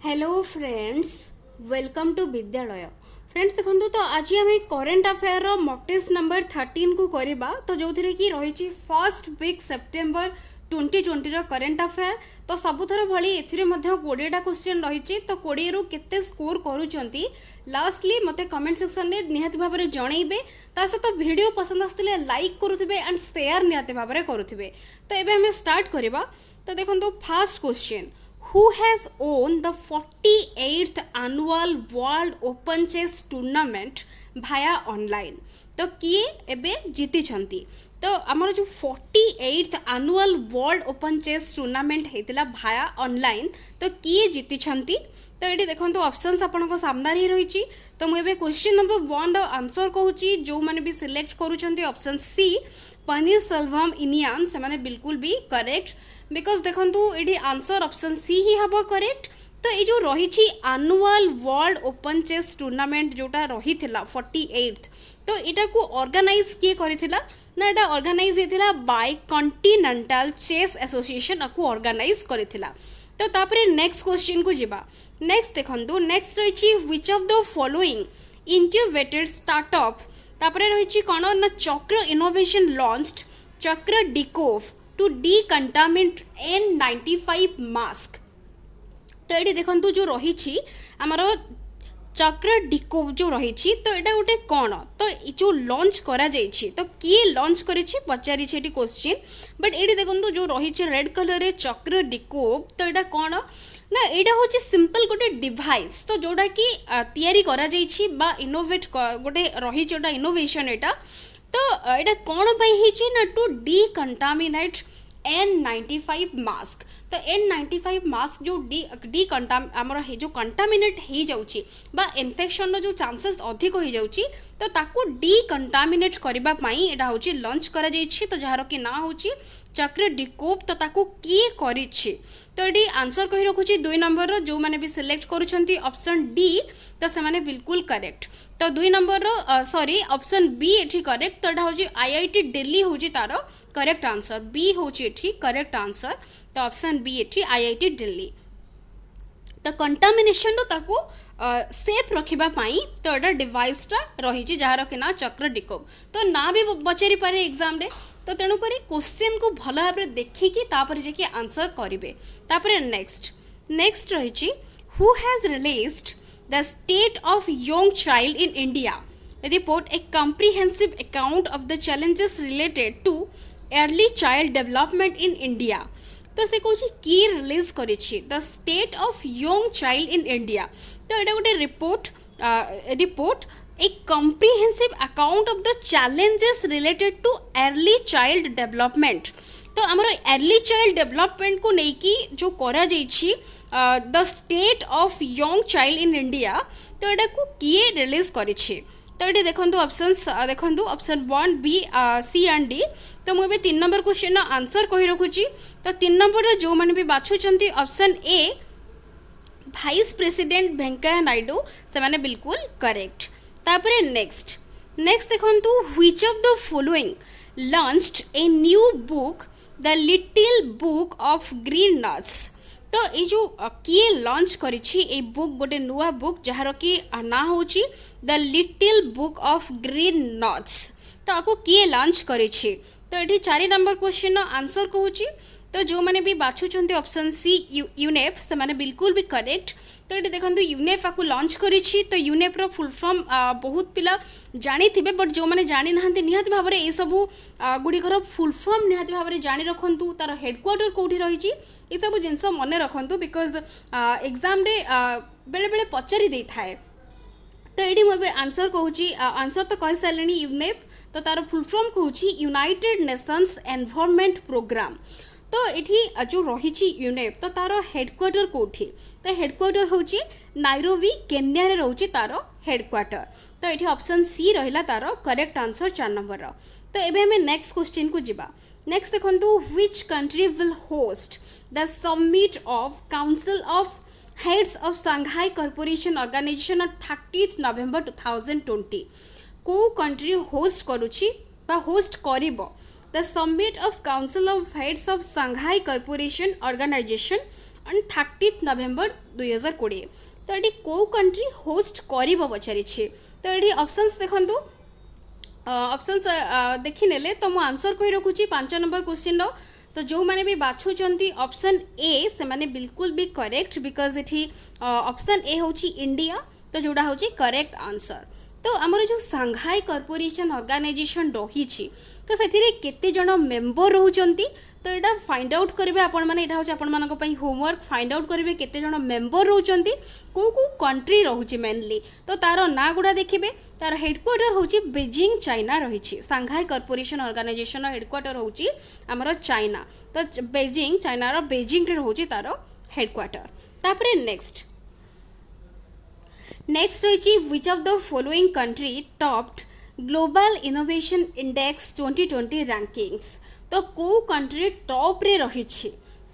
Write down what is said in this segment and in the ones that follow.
Hello friends, welcome to Vidyalaya. Friends देखो तो आज आम current affair mock test number 13 को करवा तो जो थी कि रही first week September 2020 current affair. तो सबुथर भली ए 20टा क्वेश्चन रही तो 20 रु केते स्कोर करूँ लास्टली मते कमेंट सेक्शन में निहाती भाव में जनइबे। ता सहित वीडियो पसंद आसुले लाइक करुवे एंड शेयर निहाती भाव में करुवे। तो एबे हमें स्टार्ट करवा। तो देखो first question, who has won the 48th annual World Open Chess Tournament via online। तो किए एबे जीति छंती। तो आमर जो 48th annual World Open Chess Tournament हेतिला भाया ऑनलाइन तो किए जीति छंती। तो ये देखो ऑप्शंस आपन सामने ही रही। तो मुझे क्वेश्चन नंबर 1 आंसर कहूँ जो मैंने भी सिलेक्ट करुँच ऑप्शन सी पनीरसेल्वम इनियान से माने बिल्कुल भी करेक्ट बिकज देखो ये आंसर ऑप्शन सी ही हम करेक्ट। तो ये जो रही annual world open chess tournament जोटा रही 48th तो यहाँ को ऑर्गेनाइज किए करिथिला ना एटा ऑर्गेनाइज होता बाय कॉन्टिनेंटल चेस एसोसिएशन आपको ऑर्गेनाइज करिथिला। तो तापरे नेक्स्ट क्वेश्चन को जीवा। नेक्स्ट देखो नेक्स्ट रही which of the following incubated startup तापरे रही कौन ना चक्र इनोवेशन लॉन्च्ड चक्र डिकोव टू decontaminate N95 मास्क। तो ये देखो जो रही आमर चक्र डिकोव जो रही तो यहाँ गोटे कौन तो जो लॉन्च करा जाइछि तो किए लॉन्च करिछि पचारि क्वेश्चन बट ये देखो जो रही रेड कलर रे चक्र डिकोव तो यहाँ कौन ना यहाँ हूँ सिंपल गोटे डिवाइस तो जोटा कि तैयारी करा जाइछि बा इनोवेट गोटे रही जोटा इनोवेशन यहाँ। तो यहाँ कौन पाई ना टू डिकंटामिनेट N95 मास्क। तो N95 मास्क जो आमर जो कंटामिनेट हो जाउची बा इन्फेक्शन जो चांसेस अधिक हो जाउची तो ताकू डिकंटामिनेट करबा पई एटा होची लॉन्च करा जाइछि। तो जार कि ना होची चक्र डिकोव तो ताकू किए करिछि। तो ये आंसर कही रखुची 2 नंबर जो माने भी सिलेक्ट करूछंती ऑप्शन डी तो से माने बिल्कुल करेक्ट। तो 2 नंबर सॉरी ऑप्शन बी एठी करेक्ट। तो एटा होची आईआईटी दिल्ली होची तारो करेक्ट आंसर बी होची एठी करेक्ट आंसर। तो ऑप्शन बी एठी आईआईटी दिल्ली। तो कंटामिनेशन तो ताकू सेफ रखिबा पाई तो एटा डिवाइसटा रही जार कि ना चक्र डिकोव। तो ना भी पचारि पारे एग्जाम रे तो तेणुक क्वेश्चन को भल भाव में देखिकी तापर जे कि आंसर करेंगे। तापर नेक्स्ट रही who has released the state of young child in India report A comprehensive account of the challenges related too early child development in India. तो से कौन की रिलीज कर the state of young child in India. तो यहाँ गोटे report a comprehensive account of the challenges related to early child development। तो आमर early child development को लेकी जो करा जाइछि the state of young child in India तो यहाँ को किए रिलीज करिछि। तो ये देखो ऑप्शंस देखो option 1 B C and D. तो मुझे 3 नंबर क्वेश्चन आंसर कही रखुची। तो 3 नंबर जो मैंने भी बाछुचंती option A vice president Venkaiah Naidu से माने बिल्कुल करेक्ट। तापरे नेक्स्ट देखो which of the following launched a new book the little book of green nuts. तो ये जो किए लॉन्च करिछि ए बुक गोटे नुआ बुक जार कि ना होची the little book of green nuts. तो आपको किए लॉन्च करिछि। तो ये 4 नंबर क्वेश्चन आंसर कहूची। तो जो मैंने भी बाछुंट ऑप्शन सी यूनेप से माने बिल्कुल भी करेक्ट। तो ये देखो यूनेप आपको लॉन्च करिछि। तो यूनेप रो फुल फॉर्म बहुत पिला जानी थिबे बट जो मैंने जानी नहांती निहाती भाव में ये सब गुड़िकर फुल फॉर्म निहाती भाव में जानी रखंतु तार हेडक्वार्टर कोठी रही ये सब जिनस मन रखंतु बिकज एग्जाम रे बेले बेले पचारि दे थाए। तो ये मुझे आंसर कहूँ आंसर तो कही सारे यूनेप तो तार फुल फॉर्म कहूँ यूनाइटेड नेशंस एनवायरनमेंट प्रोग्राम। तो ये जो रही यूनेप तो तार हेडक्वार्टर कौटी तो हेडक्वार्टर हूँ नाइरोबी केन्या रे रोचे तार हेडक्वार्टर। तो ये ऑप्शन सी रहा तार करेक्ट आंसर 4 नंबर। तो ये हमें नेक्स्ट क्वेश्चन को जीवा। नेक्स्ट देखो which country will host the summit of council of heads of Shanghai corporation organisation on 30 November 2020। को कंट्री होस्ट करुछि बा होस्ट करिबो the summit of council of heads of Shanghai corporation organisation on 30 November 2020 तो ये कौ country host कर पचारि तो ये ऑप्शंस देखंतु ऑप्शंस देखिने तो मु आंसर कही रखुची 5 नंबर क्वेश्चन रो तो जो मैंने भी बाछुचंती ऑप्शन ए से माने बिल्कुल भी करेक्ट बिकॉज इठी ऑप्शन ए होची इंडिया तो जोड़ा होची करेक्ट आंसर तो आमर जो सांघाई कॉर्पोरेशन ऑर्गेनाइजेशन रही तो से केते जन मेंबर रहउचंती तो यहाँ फाइंड आउट करेंगे आपण मैंने यहाँ हूँ आपण होमवर्क फाइंड आउट करेंगे केते जन मेंबर रहउचंती को कंट्री रोचे मेनली तो तार ना गुड़ा देखिए तार हेडक्वार्टर होची बेजिंग चाइना रही सांघाई कॉर्पोरेशन ऑर्गेनाइजेशन हेडक्वार्टर होची आमर चाइना तो बेजिंग चाइनार बेजिंग रे रोचे तार हेडक्वार्टर तापरे नेक्स्ट रही which of the following country topped global innovation index 2020 rankings तो कौ कंट्री टॉप रे रही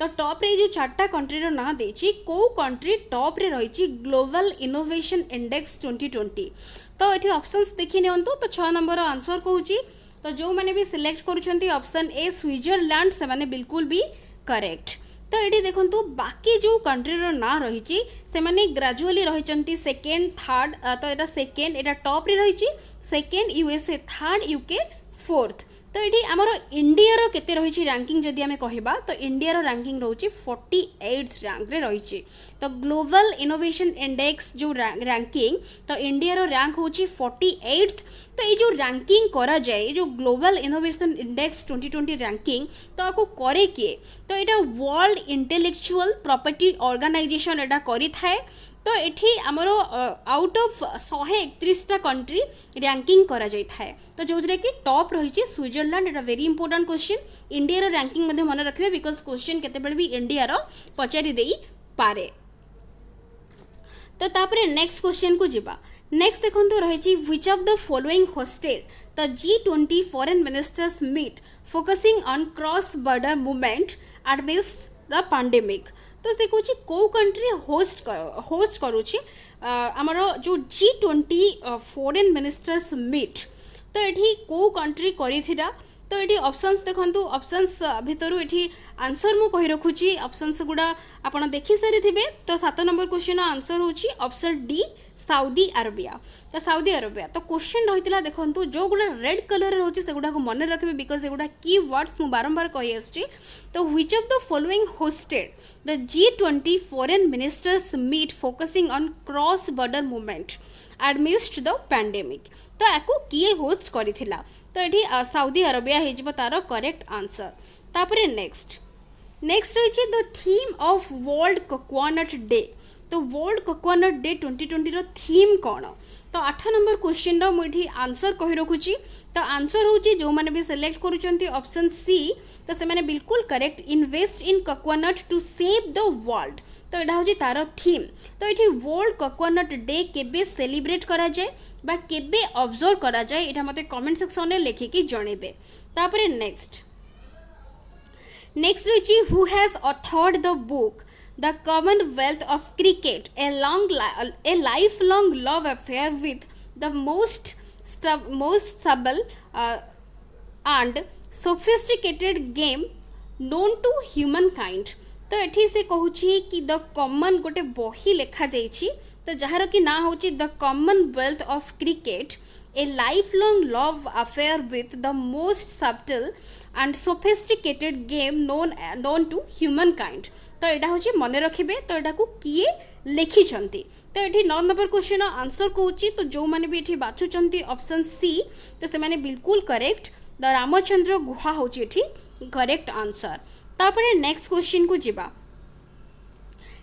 तो टॉप रे जो 4टा कंट्री ना देछि कौ कंट्री टॉप रे रही ग्लोबल इनोवेशन इंडेक्स 2020 तो ये ऑप्शंस देखि नियंतु तो 6 नंबर आंसर कहूची तो जो मैंने भी सिलेक्ट करुछंती ऑप्शन ए स्विट्जरलैंड से माने बिल्कुल भी करेक्ट तो ये देखो बाकी जो कंट्रीर ना रही से माने ग्रेजुअली रही सेकेंड थर्ड तो यहाँ सेकेंड यहाँ टॉप रे रही second USA third UK fourth तो ये आमर इंडिया केते रही रैंकिंग जदि आम कहबा तो इंडिया रैंकिंग रोचे 48th रैंक रे रही तो ग्लोबल इनोवेशन इंडेक्स जो रैंकिंग तो इंडिया रैंक होची 48th तो ये जो रैंकिंग करा जाए जो ग्लोबल इनोवेशन इंडेक्स 2020 रैंकिंग तो आपको करे किए तो यहाँ वर्ल्ड इंटेलेक्चुअल प्रॉपर्टी ऑर्गेनाइजेशन एटा करी थाए तो ये आमर आउट ऑफ 131टा कंट्री रैंकिंग करा जाय थाए तो जो कि टॉप रही स्विट्जरलैंड एटा very important question India ranking मध्य मन रखिए बिकॉज क्वेश्चन केतेबेले भी इंडिया पचारि देई पारे तो तापरे नेक्स्ट क्वेश्चन को जिबा नेक्स्ट देखो रही which of the following hosted the G20 foreign ministers meet focusing on cross border movement amidst the pandemic तो से कहूँ कौ कंट्री होस्ट करुच्ची आमर जो G20 फॉरेन मिनिस्टर्स मीट तो ये कौ कंट्री करिथिरा तो ये ऑप्शंस देखंतु ऑप्शंस भितर ये आंसर मु कहि रखुची ऑप्शंस गुड़ा आपण देखि सारी थिबे तो 7 नंबर क्वेश्चन आंसर होची ऑप्शन डी सऊदी अरेबिया तो सऊदी अरेबिया तो क्वेश्चन रहितला देखंतु जो गुड़ा रेड कलर रे होची सेगुडा को मन रखबे बिकॉज एगुडा की वर्ड्स मु बारंबार कहि आछी तो which of the following hosted the G20 foreign ministers meet focusing on cross border movement amidst the pandemic तो याकू किए होस्ट करिथिला तो ये सऊदी अरेबिया हो तार करेक्ट आंसर तापरे नेक्स्ट रही the theme of world coconut day तो वर्ल्ड कोकोनट डे 2020 रो थीम कौन तो 8 नंबर क्वेश्चन रो मुझे आंसर कहि रखुची तो आंसर होची जो माने भी सिलेक्ट करूचंती ऑप्शन सी तो से माने बिल्कुल correct invest in coconut to save the world तो यहाँ हूँ तार थीम तो ये वर्ल्ड कोकोनट डे केबे सेलिब्रेट करा जाए बा केबे ऑब्जर्व करा जाए यहाँ मते कमेंट सेक्शन में लिखिकी जनइबे तापरे नेक्स्ट रही who has authored the book the Commonwealth of cricket a lifelong love affair with the most subtle and sophisticated game known to humankind तो ये से कहूँ कि द कॉमन गोटे बही लिखा जाइए तो जार कि ना हूँ the Commonwealth of cricket a lifelong love affair with the most subtle and sophisticated game known to humankind तो यहाँ हूँ मन रखिए तो यहाँ को किए लिखिंट तो ये 9 नंबर क्वेश्चन आंसर कहूँ तो जो मैंने भी ये बाछुंट ऑप्शन सी तो से बिल्कुल करेक्ट द रामचंद्र गुहा हूँ ये करेक्ट आंसर तापरे नेक्स्ट क्वेश्चन को जिबा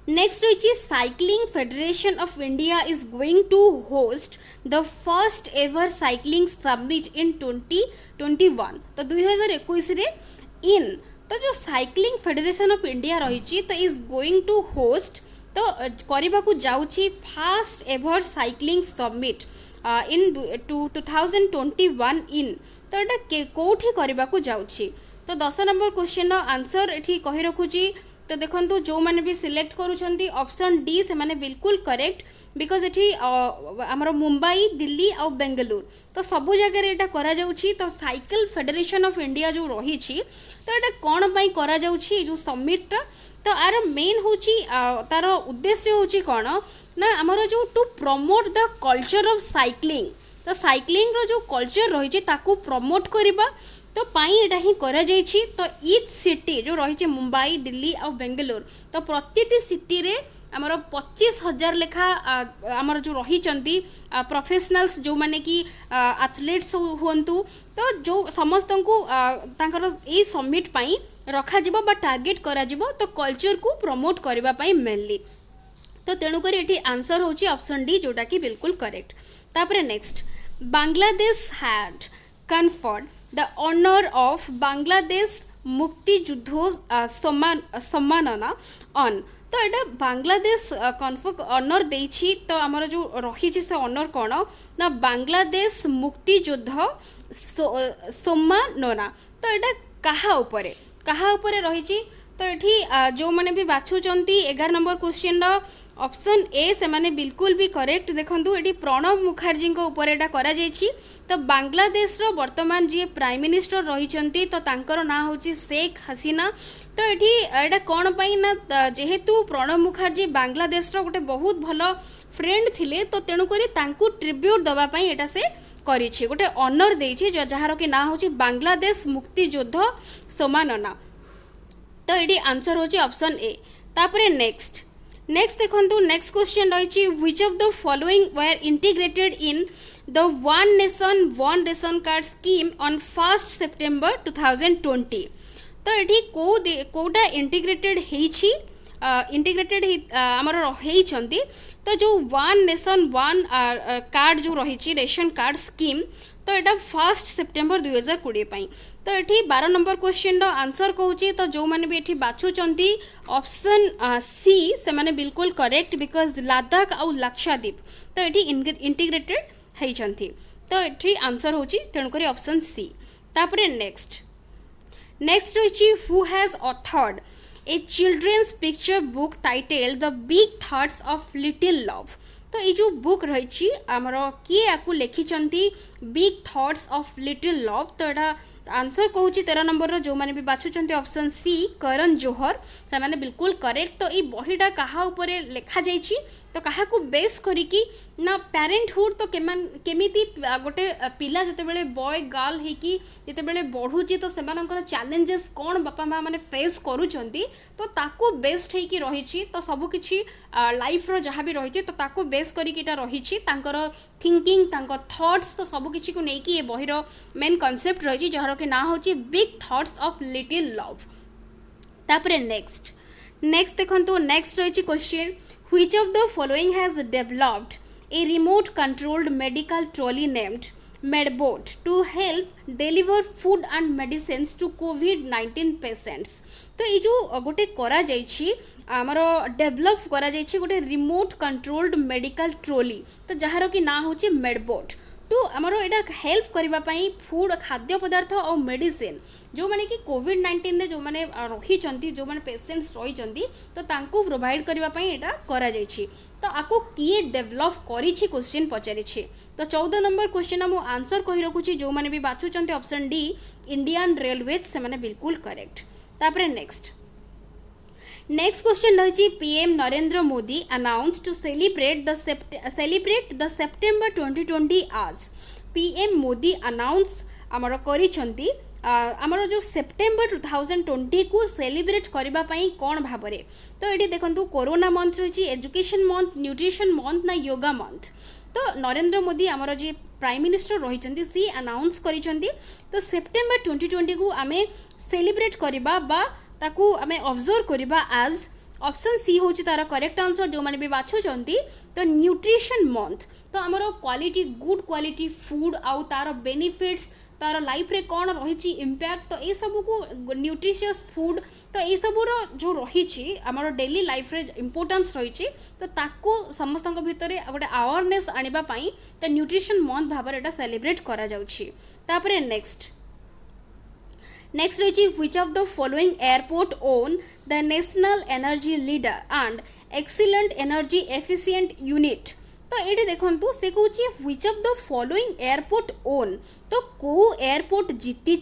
नेक्स्ट रही cycling federation of India is going to host the first ever cycling summit in 2021 तो 2021 रे इन तो जो साइक्लिंग फेडरेशन ऑफ इंडिया रही तो इज गोइंग टू होस्ट तो करने को जाऊँगी first ever cycling summit in 2021 इन तो यहाँ कौटी करने को जाऊँगी तो 10 नंबर क्वेश्चन आंसर ये कही रखुची तो देखो जो मैंने भी सिलेक्ट करूछंती ऑप्शन डी से माने बिल्कुल करेक्ट बिकॉज एठी आमर मुंबई दिल्ली और बेंगलुरु तो सबू जगह एटा करा जाउछि तो साइकिल फेडरेशन ऑफ इंडिया जो रही तो एटा कौन पाई करा जाउछि जो समिट तो आर मेन होची तार उद्देश्य होची कौन ना आमर जो to promote the culture of cycling तो साइक्लिंग रो जो कल्चर रही ताकू प्रमोट करबा तो पाई एटा ही करा जाइछि तो ईच सिटी जो रही मुंबई दिल्ली और बेंगलुरु तो प्रति सिटी रे आमर 25,000 लेखा आमर जो रही प्रोफेशनल्स जो माने कि एथलीट्स हुंतु तो जो समस्त को तांकर ए समिट पाई रखा जिवो बा टारगेट करा जिवो तो कल्चर को प्रमोट करबा पाई मेनली तो तेणुक ये आंसर होची ऑप्शन डी जोटा कि बिल्कुल करेक्ट तापरे next Bangladesh had conferred the honour of Bangladesh Mukti Juddho सम्मानना on तो ये बांग्लादेश कन्फर्म ऑनर देछि तो आमर जो रही से ऑनर कौन ना बांग्लादेश मुक्ति युद्ध सम्मानना तो ये कहा उपरे रही तो ये जो मैंने भी बाछुंट 11 नंबर क्वेश्चन ऑप्शन ए से माने बिल्कुल भी करेक्ट देखंतु एटी प्रणब मुखर्जी ऊपर एटा करा जायछि तो बांग्लादेश रो वर्तमान जी प्राइम मिनिस्टर रही तो तांकर ना होची शेख हसीना तो एटी एटा कोन पई ना जेहेतु प्रणब मुखर्जी बांग्लादेश रो गोटे बहुत भलो फ्रेंड थिले तो तेणु करी तांकू ट्रिब्यूट दबा पई एटा से करिछि गोटे ऑनर देछि जहार कि ना होची बांग्लादेश मुक्ति योद्धा सम्मानना तो ये आंसर होची ऑप्शन ए तापरे नेक्स्ट देखंतु नेक्स्ट क्वेश्चन रही which of the following were integrated in the one nation one ration card scheme on 1 September 2020 तो ये कोटा इंटीग्रेटेड हेछि इंटीग्रेटेड आमर हेइछंती तो जो वन नेशन वन कार्ड जो रही रेशन कार्ड स्कीम तो यहाँ 1 सेप्टेम्बर 2020 तो ये 12 नंबर क्वेश्चन आंसर कहूँ तो जो मैंने भी ये बाछुंट ऑप्शन सी से माने बिल्कुल करेक्ट बिकॉज लद्दाख आउ लक्षद्वीप तो ये इंटीग्रेटेड होती तो ये आंसर होची तेणुक ऑप्शन सी तापरे नेक्स्ट रही who has authored a children's picture book title the big thoughts of little love तो ये जो बुक रही आमर किए आपको लिखिंट big thoughts of little love तो यहाँ आंसर कहूँ 13 नंबर जो मैंने भी बाछुंट ऑप्शन सी करण जोहर से मैंने बिल्कुल करेक्ट तो ये बहीटा कहा उपरे लिखा जाइछि तो कहा को बेस करिकी ना पेरेंटहुड तो केमिति गोटे पिला जते बॉय गर्ल होगी जिते बढ़ुची तो सेमानकर चैलेंजेस कौन बापा माँ मैंने फेस करूछंती तो ताको बेस्ड होइकी रही तो सब किछि लाइफ रो जहाँ भी रही तो ताको बेस करिकी रही थिंकिंग तांको थॉट्स तो सब किछि को लेकिन ये बहीर मेन कॉन्सेप्ट रही जहाँ कि ना होची big thoughts of little love तापरे नेक्स्ट देखंतु नेक्स्ट रही question which of the following has developed a remote controlled medical trolley named Medbot to help deliver food and medicines to कोविड-19 पेशेंट्स तो ये जो गोटे करा जाइछि आमर डेवलप करा जाइछि गोटे रिमोट कंट्रोल्ड मेडिकल ट्रॉली तो जहार कि ना होची मेडबोट टू आमर एटा हेल्प करबा पई फूड खाद्य पदार्थ और मेडिसिन जो माने कि कोविड-19 रे जो माने रही जो माने पेशेंट्स रही तो तांको प्रोवाइड करबा पई एटा करा जाइछि तो आको किए डेवलप करिछि क्वेश्चन पचारिछि तो 14 नंबर क्वेश्चन मु आंसर कहि रखुछि जो माने भी बाछुचंती ऑप्शन डी इंडियन रेलवे से माने बिल्कुल करेक्ट तापरे नेक्स्ट क्वेश्चन रही PM Narendra Modi announce to celebrate the September 2020 आज पीएम मोदी अनाउंस आमर करिछंती आमर जो सेप्टेम्बर 2020 को सेलिब्रेट करबा पई कोन भाबरे तो ये देखंतु कोरोना मंथ रही एजुकेशन मंथ न्यूट्रिशन मंथ ना योगा मंथ तो नरेंद्र मोदी आमर जी प्राइम मिनिस्टर रही सी अनाउंस करिछंती तो सेप्टेम्बर 2020 को आमे सेलिब्रेट करबा बा ताकू आमे ऑब्जर्व करबा एज ऑप्शन सी होची तार करेक्ट आंसर जो माने भी बाछुचंती तो न्यूट्रिशन मंथ तो आमर क्वालिटी गुड क्वालिटी फूड आउ तार बेनिफिट्स तार लाइफ रे कौन रही इम्पैक्ट तो ये सब को न्यूट्रिशियस फूड तो ये सब जो रही आमर डेली लाइफ रे इम्पोर्टेंस रही तो ताको समस्त भितर गोटे अवेयरनेस आनिबा पई तो न्यूट्रिशन मंथ भाव एटा सेलिब्रेट करा जाउछि तापरे नेक्स्ट नेक्स्ट रही which of the following airport own the national energy leader and excellent energy efficient unit. तो ये देखु से कौन which of the following airport own, तो कौ एयरपोर्ट जीति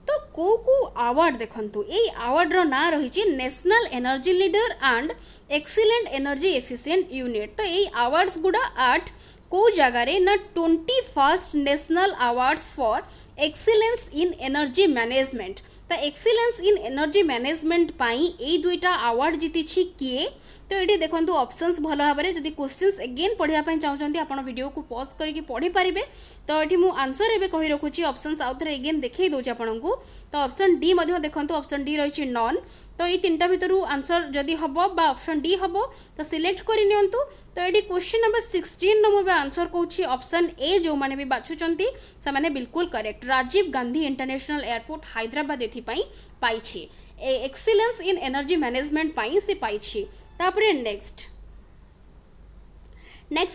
तो कौ कौ अवार्ड देखु ये अवार्ड ना रही national energy leader and excellent energy efficient unit. तो ये अवार्ड्स गुड़ा 8 को जगार ना 21st national awards for excellence in energy management. तो एक्सीलेंस इन एनर्जी मैनेजमेंट पाई ए दुईटा अवार्ड जीति किए। तो ये देखो ऑप्शंस भल भाव में जब क्वेश्चंस एगेन पढ़ाई चाहते आप वीडियो को पॉज करके पढ़ी पारे। तो ये मुझे आंसर एवं कही रखुच्छी ऑप्शंस आउ थे एगेन देखई दूसरी आपको। तो ऑप्शन डी देखो ऑप्शन डी रही नॉन। तो ये तीनटा भितर आंसर जदि हम ऑप्शन डी हम तो सिलेक्ट करनी। तो ये क्वेश्चन नंबर 16 मुझे आंसर कौन ऑप्शन ए जो मैंने भी बाछुंट से बिल्कुल correct. Rajiv Gandhi international airport Hyderabad एथिपाई पाइछि एक्सीलेंस इन एनर्जी मैनेजमेंट पाई से पाइछि। तापरे नेक्स्ट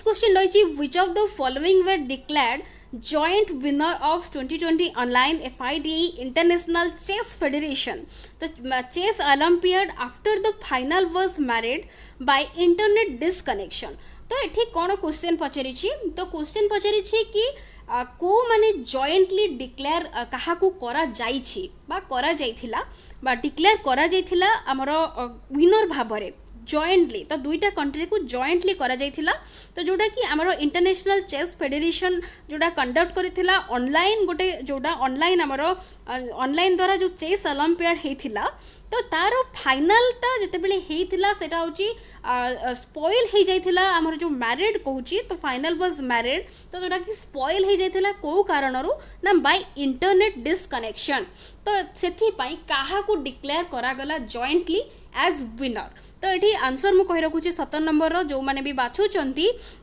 क्वेश्चन रही which of the following were declared joint winner of 2020 online FIDE international chess federation. तो chess olympiad after the final was marred by internet disconnection. तो ये कौन क्वेश्चन पचारि, तो क्वेश्चन पचारि कि को माने जॉइंटली डिक्लेयर क्या करा जाइछि बा करा जाइथिला बा डिक्लेयर करा जाइथिला हमर विनर भाबरे जॉइंटली। तो दुईटा कंट्री को जॉइंटली करा जाइथिला। तो जोटा कि आमर इंटरनेशनल चेस फेडरेशन जोटा कंडक्ट करिथिला ऑनलाइन गोटे जोटा ऑनलाइन आमर ऑनलाइन द्वारा जो चेस ओलंपियाड हेइथिला। तो तार फाइनलटा जितेबले हेइथिला सेटा होची स्पॉइल हो जाइथिला आमर जो मैरिड कहूची। तो फाइनल वाज मैरिड। तो जोटा कि स्पॉइल हो जाइथिला को कारणरू ना बाय इंटरनेट डिसकनेक्शन। तो सेथि पई काहा को डिक्लेयर करा गला जॉइंटली एज विनर। तो ये आंसर मु कही रखुच्छी 17 नंबर जो मैंने भी बाछुंट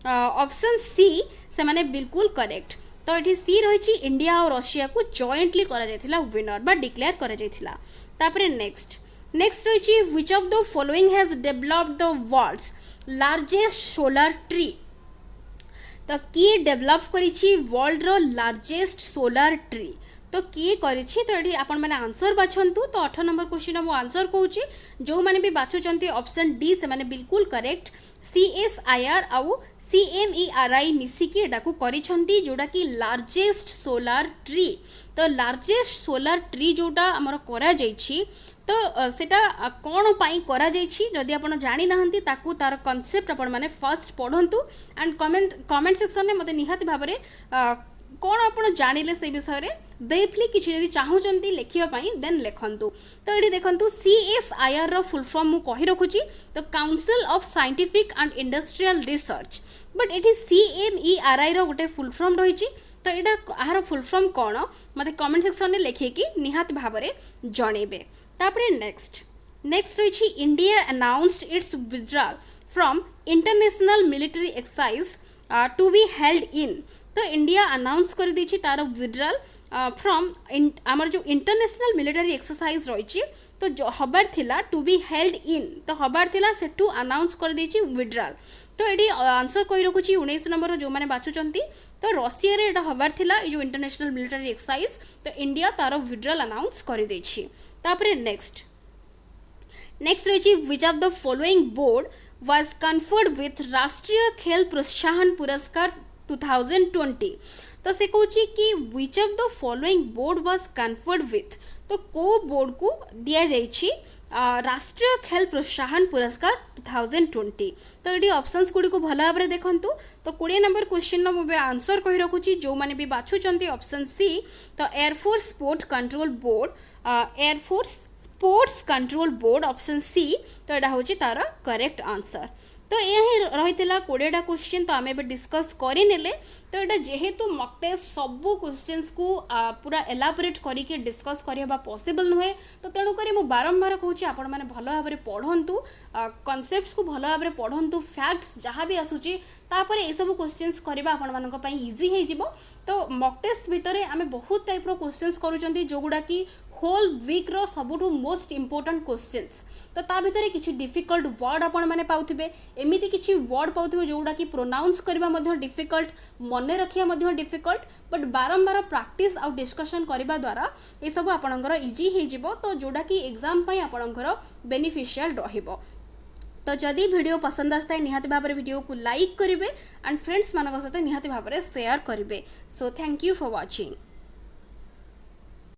ऑप्शन सी से माने बिल्कुल करेक्ट। तो ये सी रही इंडिया और रशिया को जॉइंटली करा जाइथिला विनर बा डिक्लेयर करा जाइथिला। तापरे नेक्स्ट रही which of the following has developed the world's largest solar tree. तो किए डेवलप करिछि वर्ल्ड रो लार्जेस्ट सोलर ट्री। तो किए करिछि। तो ये आपण मैंने आंसर बाछंतु। तो 18 नंबर क्वेश्चन मु आंसर कहूँ जो मैंने भी बाछुंट ऑप्शन डी से मैंने बिल्कुल करेक्ट। CSIR आउ CMERI मिसिकी एटा को करिछंती जोटा कि लार्जेस्ट सोलर ट्री। तो लार्जेस्ट सोलर ट्री जोटा हमर करा जाइछि। तो सेटा कौन पाई करा जाइछि जदि आपण जानि नाहंती ताकू तार कांसेप्ट आपण माने फर्स्ट पढंतु एंड कमेंट सेक्शन में मते निहाती भाबरे कौन आप जानिले से विषय में ब्रीफली किसी चाहूँगी लिखापी देन लिखु। तो ये देखो CSIR रो फुल फॉर्म मु कही रखुची। तो council of scientific and industrial research. But ये CMERI रो गोटे फुल फॉर्म रही। तो यहाँ यार फुल फॉर्म कौन मत कमेंट सेक्शन में लिखिकी निहाती भाव में जनइबे। तापरे नेक्स्ट रही India announced its withdrawal from international military exercise to be held in. तो इंडिया अनाउंस कर देछि तार विड्रॉल फ्रॉम आमर जो इंटरनेशनल मिलिटरी एक्सरसाइज रही। तो जो हबार थिला टू बी हेल्ड इन। तो हबार थिला सेठू अनाउंस कर देछि विड्रॉल। तो ये आंसर कही रखुच्छी 19 नंबर जो मैंने बाछुंट। तो रशिया रे हबार थिला जो इंटरनेशनल मिलिटरी एक्सरसाइज। तो इंडिया तार विड्रॉल अनाउंस कर देछि। तापरे नेक्स्ट रही which of the following board was conferred with राष्ट्रीय खेल प्रोत्साहन पुरस्कार 2020। तो से कौन कि which of the following board was conferred with. तो को बोर्ड को दिया जाइछि राष्ट्रीय खेल प्रोत्साहन पुरस्कार 2020। तो ये ऑप्शंस गुड़ी को भल भाव में देखूँ। तो 20 नंबर क्वेश्चन मुझे आंसर कही रखुच्छी जो मैंने भी बाछुंट ऑप्शन सी। तो air force sport control board air force sports control board option C. तो यहाँ हूँ तार करेक्ट आंसर। तो यही रही 20टा क्वेश्चन तो आम डिस्कस करें। तो यहाँ जेहेतु मॉक टेस्ट सबू क्वेश्चंस को पूरा एलाबोरेट करके डिस्कस करवा पॉसिबल नुहे। तो तेणुक मुझे बारंबार कहूँ आपण मैंने भल भाव में पढ़ंतु कॉन्सेप्ट्स को भल भाव में पढ़ंतु फैक्ट्स जहाँ भी आसूची तापर ये सब क्वेश्चंस करवा आपण इजी हो। तो मॉक टेस्ट भितर आम बहुत टाइप क्वेश्चंस करूँ जो गुड़ा कि होल वीक रो सबुठु मोस्ट इंपोर्टेंट क्वेश्चंस तो ता भितर किछि डिफिकल्ट वर्ड आपण माने पाउथिबे एमिति किछि वर्ड पाउथिबे जोडा कि प्रोनाउंस करबा मध्ये डिफिकल्ट मने रखिया मध्ये डिफिकल्ट बट बारंबार प्रैक्टिस आउ डिस्कशन करबा द्वारा ए सब आपणकर इजी हे जिवो तो जोडा कि एग्जाम पई आपणकर बेनिफिशियल रहिबो। तो जदि वीडियो पसंद आसता है निहाती भाव वीडियो को लाइक करेंगे एंड फ्रेंड्स मान सहित निहाती भाव शेयर करेंगे। So thank you for watching.